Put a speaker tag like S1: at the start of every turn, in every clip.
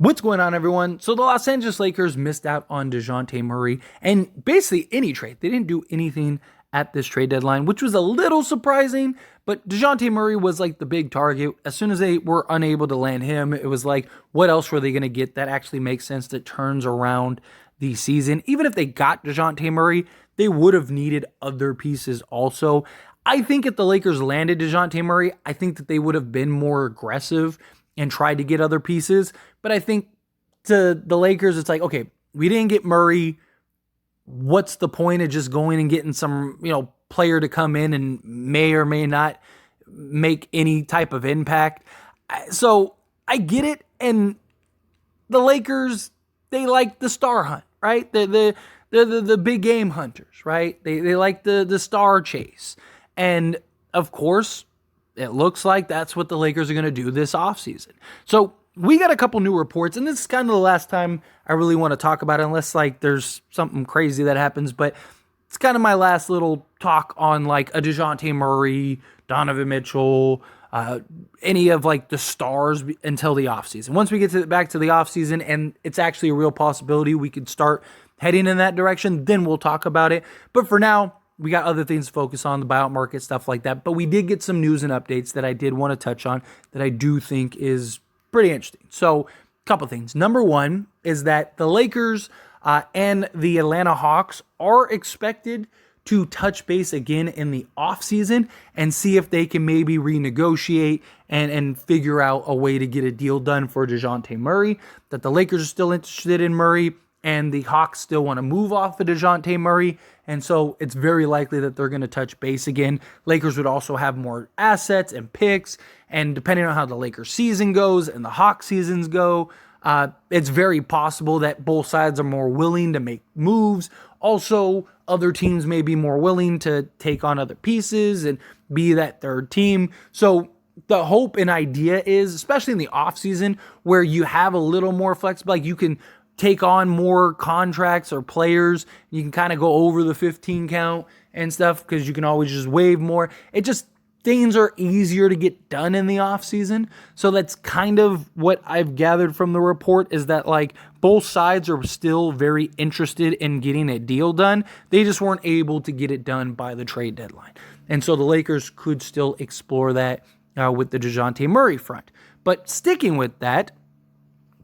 S1: What's going on, everyone? So the Los Angeles Lakers missed out on Dejounte Murray and basically any trade. They didn't do anything at this trade deadline, which was a little surprising, but Dejounte Murray was like the big target. As soon as they were unable to land him, it was like, what else were they going to get that actually makes sense, that turns around the season? Even if they got Dejounte Murray, they would have needed other pieces also. I think if the Lakers landed Dejounte Murray, I think that they would have been more aggressive and tried to get other pieces. But I think to the Lakers, it's like, okay, we didn't get Murray. What's the point of just going and getting some, player to come in and may or may not make any type of impact? So I get it. And the Lakers, they like the star hunt, right? They're the big game hunters, right? They like the star chase. And of course, it looks like that's what the Lakers are going to do this offseason. So we got a couple new reports, and this is kind of the last time I really want to talk about it, unless there's something crazy that happens. But it's kind of my last little talk on a Dejounte Murray, Donovan Mitchell, any of the stars until the offseason. Once we get back to the offseason and it's actually a real possibility we could start heading in that direction, then we'll talk about it. But for now, we got other things to focus on, the buyout market, stuff like that. But we did get some news and updates that I did want to touch on that I do think is pretty interesting. So, a couple things. Number one is that the Lakers and the Atlanta Hawks are expected to touch base again in the offseason and see if they can maybe renegotiate and figure out a way to get a deal done for Dejounte Murray. That the Lakers are still interested in Murray, and the Hawks still want to move off of Dejounte Murray. And so it's very likely that they're going to touch base again. Lakers would also have more assets and picks. And depending on how the Lakers season goes and the Hawks seasons go, it's very possible that both sides are more willing to make moves. Also, other teams may be more willing to take on other pieces and be that third team. So the hope and idea is, especially in the offseason, where you have a little more flexibility, you can take on more contracts or players. You can kind of go over the 15 count and stuff because you can always just waive more. Things are easier to get done in the offseason. So that's kind of what I've gathered from the report, is that both sides are still very interested in getting a deal done. They just weren't able to get it done by the trade deadline. And so the Lakers could still explore that with the Dejounte Murray front. But sticking with that,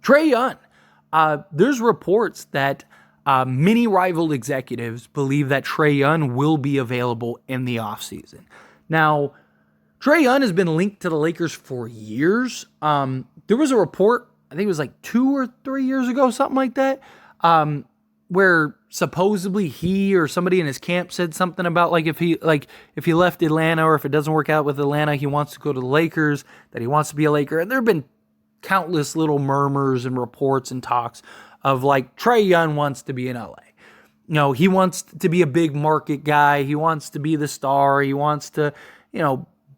S1: Trae Young. There's reports that many rival executives believe that Trae Young will be available in the offseason. Now, Trae Young has been linked to the Lakers for years. There was a report, I think it was 2 or 3 years ago, something like that, where supposedly he or somebody in his camp said something about if he left Atlanta, or if it doesn't work out with Atlanta, he wants to go to the Lakers, that he wants to be a Laker. And there have been countless little murmurs and reports and talks of Trae Young wants to be in LA. He wants to be a big market guy. He wants to be the star. He wants to,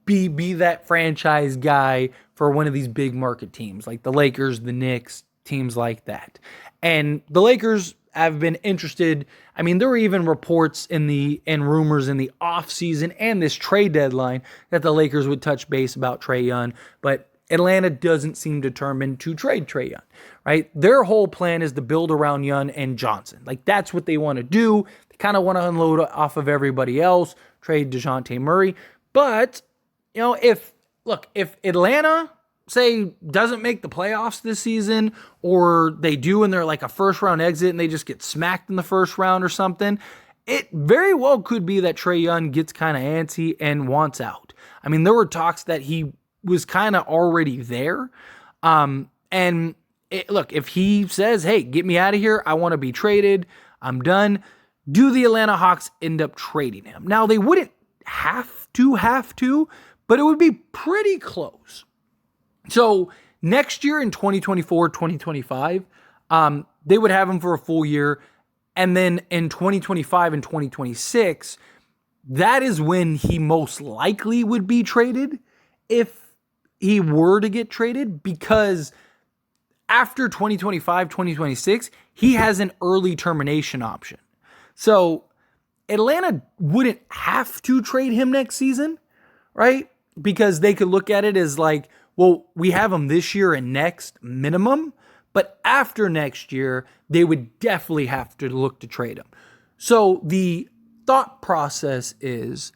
S1: be that franchise guy for one of these big market teams like the Lakers, the Knicks, teams like that. And the Lakers have been interested. I mean, there were even reports and rumors in the offseason and this trade deadline that the Lakers would touch base about Trae Young, but Atlanta doesn't seem determined to trade Trae Young, right? Their whole plan is to build around Young and Johnson. That's what they want to do. They kind of want to unload off of everybody else, trade Dejounte Murray. But, if Atlanta, say, doesn't make the playoffs this season, or they do and they're a first-round exit and they just get smacked in the first round or something, it very well could be that Trae Young gets kind of antsy and wants out. I mean, there were talks that he was kind of already there. If he says, hey, get me out of here, I want to be traded, I'm done, do the Atlanta Hawks end up trading him? Now, they wouldn't have to, but it would be pretty close. So next year in 2024, 2025, they would have him for a full year. And then in 2025 and 2026, that is when he most likely would be traded, if he were to get traded, because after 2025, 2026, he has an early termination option. So Atlanta wouldn't have to trade him next season, right? Because they could look at it as well, we have him this year and next minimum, But after next year, they would definitely have to look to trade him. So the thought process is,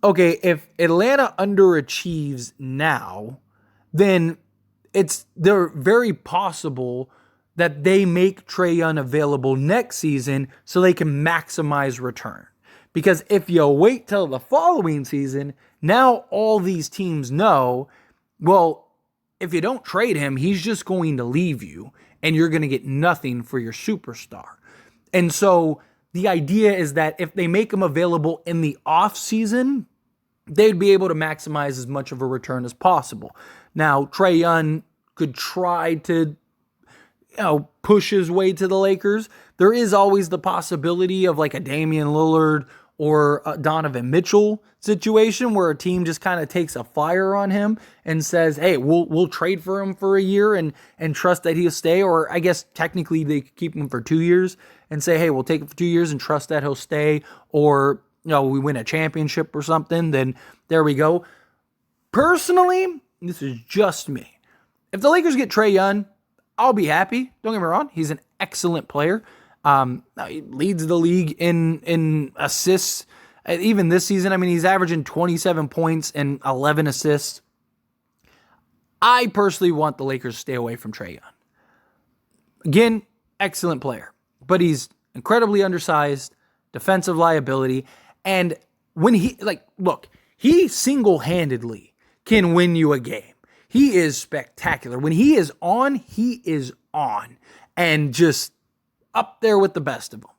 S1: okay, if Atlanta underachieves now, then they're very possible that they make Trae Young available next season so they can maximize return. Because if you wait till the following season, now all these teams know, well, if you don't trade him, he's just going to leave you and you're going to get nothing for your superstar. And so the idea is that if they make him available in the offseason, they'd be able to maximize as much of a return as possible. Now, Trae Young could try to push his way to the Lakers. There is always the possibility of like a Damian Lillard or a Donovan Mitchell situation where a team just kind of takes a flyer on him and says, hey, we'll trade for him for a year and trust that he'll stay. Or I guess technically they could keep him for 2 years and say, hey, we'll take it for 2 years and trust that he'll stay. Or, we win a championship or something, then there we go. Personally, this is just me. If the Lakers get Trae Young, I'll be happy. Don't get me wrong. He's an excellent player. He leads the league in assists. Even this season, he's averaging 27 points and 11 assists. I personally want the Lakers to stay away from Trae Young. Again, excellent player, but he's incredibly undersized, defensive liability. And when he single-handedly can win you a game. He is spectacular. When he is on, and just up there with the best of them.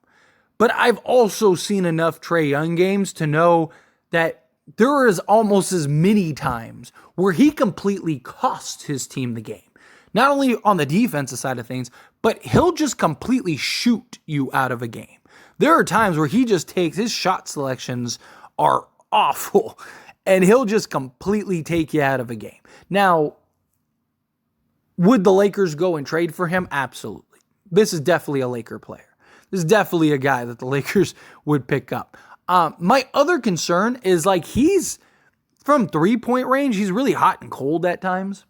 S1: But I've also seen enough Trae Young games to know that there is almost as many times where he completely costs his team the game. Not only on the defensive side of things, but he'll just completely shoot you out of a game. There are times where he just takes, his shot selections are awful, and he'll just completely take you out of a game. Now, would the Lakers go and trade for him? Absolutely. This is definitely a Laker player. This is definitely a guy that the Lakers would pick up. My other concern is he's from 3-point range. He's really hot and cold at times,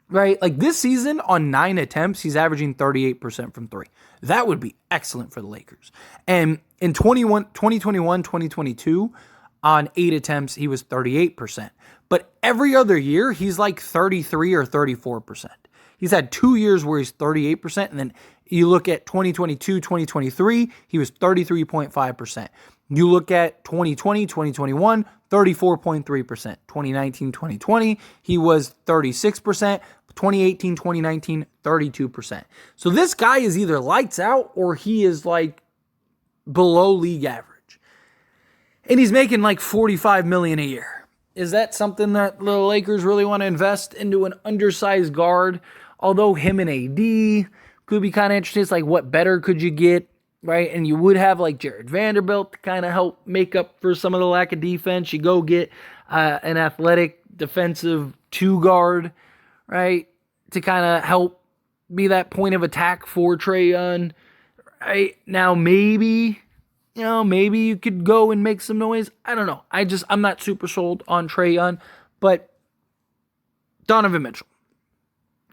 S1: right? This season on 9 attempts, he's averaging 38% from 3. That would be excellent for the Lakers. And in 2021, 2022, on 8 attempts, he was 38%. But every other year, he's 33 or 34%. He's had 2 years where he's 38%, and then you look at 2022, 2023, he was 33.5%. You look at 2020, 2021, 34.3%. 2019, 2020, he was 36%. 2018, 2019, 32%. So this guy is either lights out or he is below league average. And he's making $45 million a year. Is that something that the Lakers really want to invest into an undersized guard? Although him and AD could be kind of interesting. It's what better could you get, right? And you would have Jared Vanderbilt to kind of help make up for some of the lack of defense. You go get an athletic defensive 2 guard, right, to kind of help be that point of attack for Trae Young. Right now, maybe you could go and make some noise. I don't know. I'm not super sold on Trae Young, but Donovan Mitchell.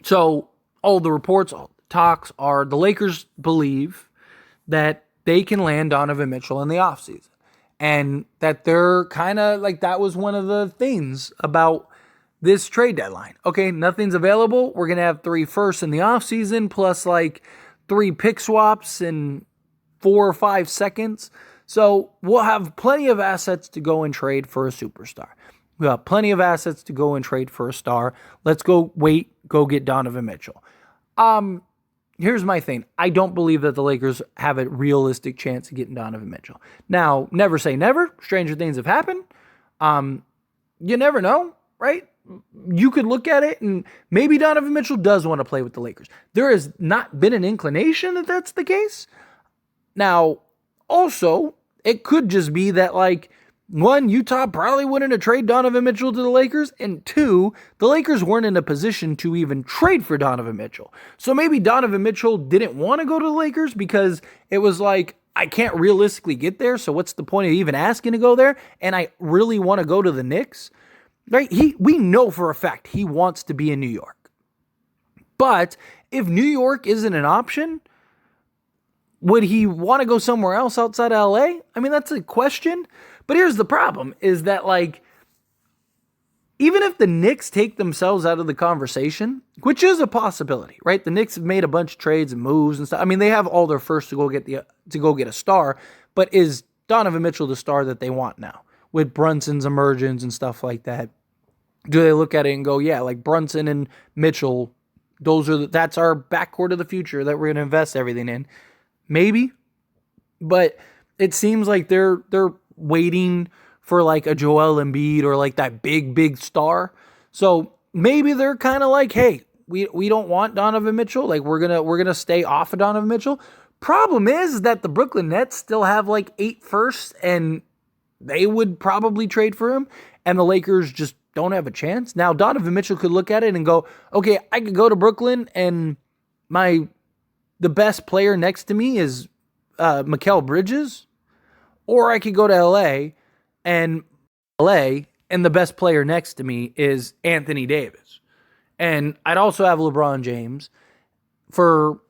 S1: So all the reports, all the talks are the Lakers believe that they can land Donovan Mitchell in the offseason. And that they're kind of that was one of the things about this trade deadline. Okay, nothing's available. We're going to have 3 firsts in the offseason plus 3 pick swaps and 4 or 5 seconds. So we'll have plenty of assets to go and trade for a superstar. We have plenty of assets to go and trade for a star. Let's go get Donovan Mitchell. Here's my thing. I don't believe that the Lakers have a realistic chance of getting Donovan Mitchell. Now, never say never. Stranger things have happened. You never know, right? You could look at it and maybe Donovan Mitchell does want to play with the Lakers. There has not been an inclination that that's the case. Now, also, it could just be that 1, Utah probably wouldn't have traded Donovan Mitchell to the Lakers, and 2, the Lakers weren't in a position to even trade for Donovan Mitchell. So maybe Donovan Mitchell didn't want to go to the Lakers because it was I can't realistically get there, so what's the point of even asking to go there? And I really want to go to the Knicks. Right? We know for a fact he wants to be in New York. But if New York isn't an option, would he want to go somewhere else outside of LA? I mean, that's a question. But here's the problem is that, like, even if the Knicks take themselves out of the conversation, which is a possibility, right? The Knicks have made a bunch of trades and moves and stuff. I mean, they have all their first to go get a star, but is Donovan Mitchell the star that they want now with Brunson's emergence and stuff like that? Do they look at it and go, yeah, like Brunson and Mitchell, that's our backcourt of the future that we're going to invest everything in? Maybe, but it seems like they're waiting for like a Joel Embiid or like that big star. So maybe they're kind of like, hey, we don't want Donovan Mitchell. Like we're gonna stay off of Donovan Mitchell. Problem is that the Brooklyn Nets still have like 8 firsts, and they would probably trade for him, and the Lakers just don't have a chance. Now Donovan Mitchell could look at it and go, okay, I could go to Brooklyn, and the best player next to me is Mikal Bridges, or I could go to LA, and the best player next to me is Anthony Davis. And I'd also have LeBron James for,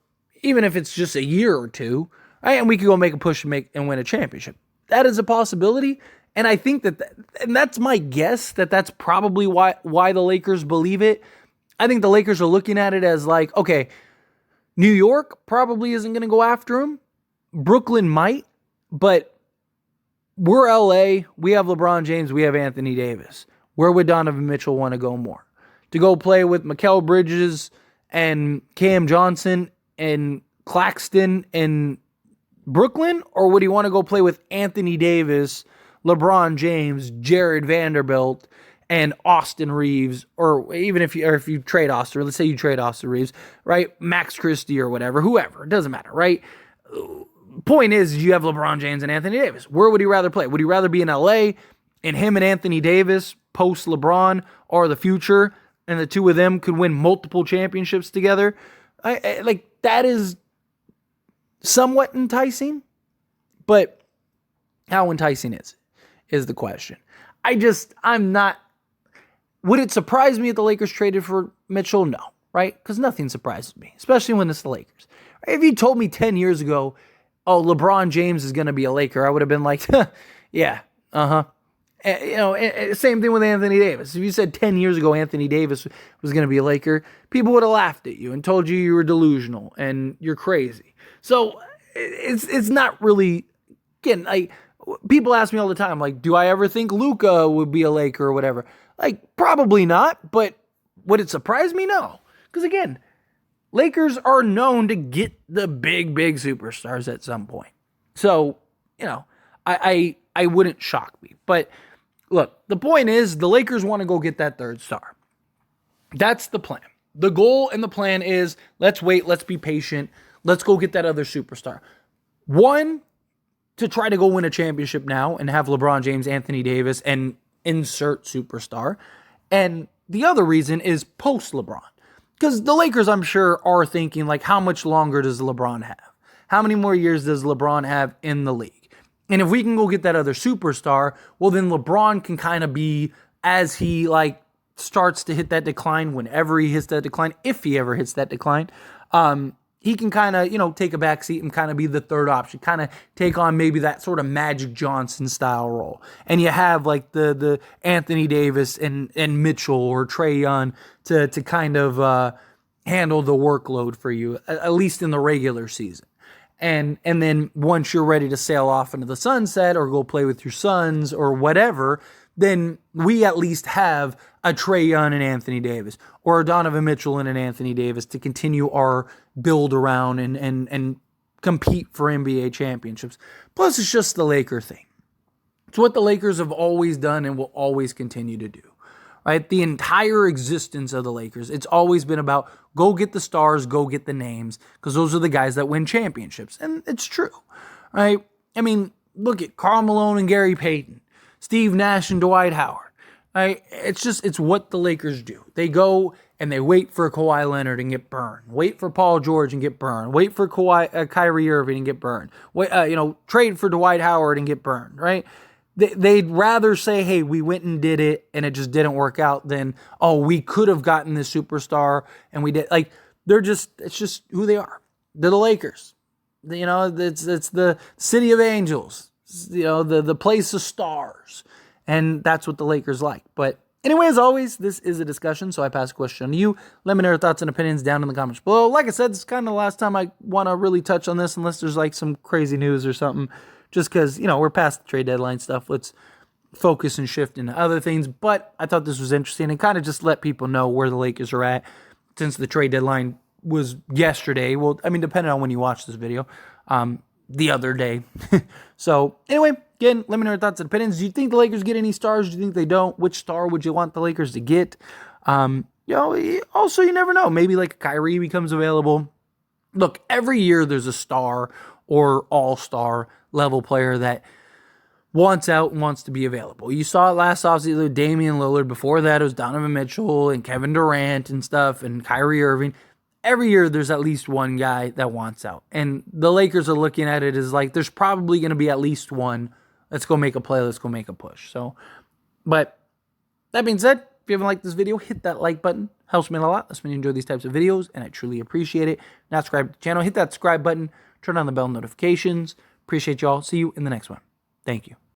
S1: even if it's just a year or two, right? And we could go make a push and win a championship. That is a possibility. And I think and that's my guess, that's probably why the Lakers believe it. I think the Lakers are looking at it as like, okay, New York probably isn't going to go after him. Brooklyn might, but we're LA. We have LeBron James. We have Anthony Davis. Where would Donovan Mitchell want to go more? To go play with Mikal Bridges and Cam Johnson and Claxton in Brooklyn? Or would he want to go play with Anthony Davis, LeBron James, Jared Vanderbilt, and Austin Reeves? Or even if you trade Austin, let's say you trade Austin Reeves, right? Max Christie or whatever, whoever. It doesn't matter, right? Point is, you have LeBron James and Anthony Davis. Where would he rather play? Would he rather be in LA and him and Anthony Davis post LeBron are the future, and the two of them could win multiple championships together? Like, that is somewhat enticing, but how enticing is the question. I'm not. Would it surprise me if the Lakers traded for Mitchell? No, right? Because nothing surprises me, especially when it's the Lakers. If you told me 10 years ago, oh, LeBron James is going to be a Laker, I would have been like, yeah, same thing with Anthony Davis. If you said 10 years ago Anthony Davis was going to be a Laker, people would have laughed at you and told you were delusional and you're crazy. So it's not really, again, people ask me all the time, like, do I ever think Luka would be a Laker or whatever? Like, probably not, but would it surprise me? No. Because again, Lakers are known to get the big superstars at some point. So, I wouldn't shock me. But look, the point is the Lakers want to go get that third star. That's the plan. The goal and the plan is let's wait, let's be patient, let's go get that other superstar. One, to try to go win a championship now and have LeBron James, Anthony Davis, and insert superstar. And the other reason is post LeBron. Because the Lakers, I'm sure, are thinking, like, how much longer does LeBron have? How many more years does LeBron have in the league? And if we can go get that other superstar, well, then LeBron can kind of be, as he, like, starts to hit that decline, whenever he hits that decline, if he ever hits that decline, he can kind of, take a back seat and kind of be the third option, kind of take on maybe that sort of Magic Johnson style role. And you have like the Anthony Davis and Mitchell or Trae Young to kind of handle the workload for you, at least in the regular season. And then once you're ready to sail off into the sunset or go play with your sons or whatever, then we at least have a Trae Young and Anthony Davis or a Donovan Mitchell and an Anthony Davis to continue our build around and compete for NBA championships. Plus, it's just the Laker thing. It's what the Lakers have always done and will always continue to do. Right? The entire existence of the Lakers, it's always been about go get the stars, go get the names, because those are the guys that win championships. And it's true. Right? I mean, look at Karl Malone and Gary Payton, Steve Nash and Dwight Howard. Right? It's what the Lakers do. They go and they wait for Kawhi Leonard and get burned. Wait for Paul George and get burned. Wait for Kyrie Irving and get burned. Wait, trade for Dwight Howard and get burned. Right? They'd rather say, hey, we went and did it and it just didn't work out than, oh, we could have gotten this superstar and we did. Like, it's just who they are. They're the Lakers. It's the city of angels. The place of stars. And that's what the Lakers like. But anyway, as always, this is a discussion, so I pass a question on to you. Let me know your thoughts and opinions down in the comments below. Like I said, this is kind of the last time I want to really touch on this, unless there's like some crazy news or something. Just because, we're past the trade deadline stuff. Let's focus and shift into other things. But I thought this was interesting and kind of just let people know where the Lakers are at since the trade deadline was yesterday. Well, depending on when you watch this video, the other day. So anyway, again, let me know your thoughts and opinions. Do you think the Lakers get any stars? Do you think they don't? Which star would you want the Lakers to get? Also, you never know. Maybe like Kyrie becomes available. Look, every year there's a star or all-star level player that wants out and wants to be available. You saw it last offseason with Damian Lillard. Before that, it was Donovan Mitchell and Kevin Durant and stuff and Kyrie Irving. Every year, there's at least one guy that wants out. And the Lakers are looking at it as like, there's probably going to be at least one. Let's go make a play. Let's go make a push. So, but that being said, if you haven't liked this video, hit that like button. Helps me a lot. Lets me enjoy these types of videos, and I truly appreciate it. Now, subscribe to the channel. Hit that subscribe button. Turn on the bell notifications. Appreciate y'all. See you in the next one. Thank you.